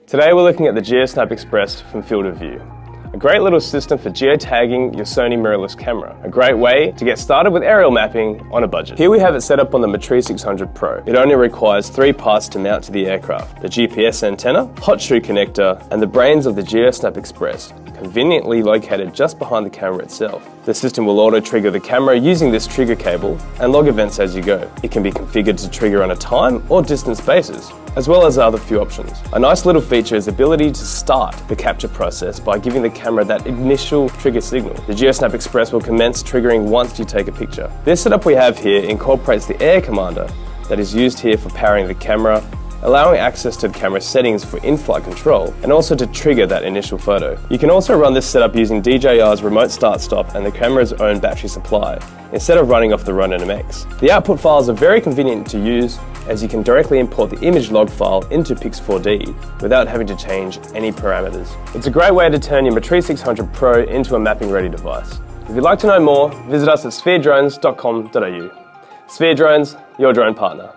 Today we're looking at the GeoSnap Express from Field of View. A great little system for geotagging your Sony mirrorless camera. A great way to get started with aerial mapping on a budget. Here we have it set up on the Matrice 600 Pro. It only requires 3 parts to mount to the aircraft: the GPS antenna, hot shoe connector, and the brains of the GeoSnap Express, conveniently located just behind the camera itself. The system will auto-trigger the camera using this trigger cable and log events as you go. It can be configured to trigger on a time or distance basis, as well as other few options. A nice little feature is the ability to start the capture process by giving the camera that initial trigger signal. The GeoSnap Express will commence triggering once you take a picture. This setup we have here incorporates the Air Commander that is used here for powering the camera, allowing access to the camera settings for in-flight control and also to trigger that initial photo. You can also run this setup using DJI's remote start-stop and the camera's own battery supply, instead of running off the Ronin MX. The output files are very convenient to use, as you can directly import the image log file into Pix4D without having to change any parameters. It's a great way to turn your Matrice 600 Pro into a mapping-ready device. If you'd like to know more, visit us at spheredrones.com.au. Sphere Drones, your drone partner.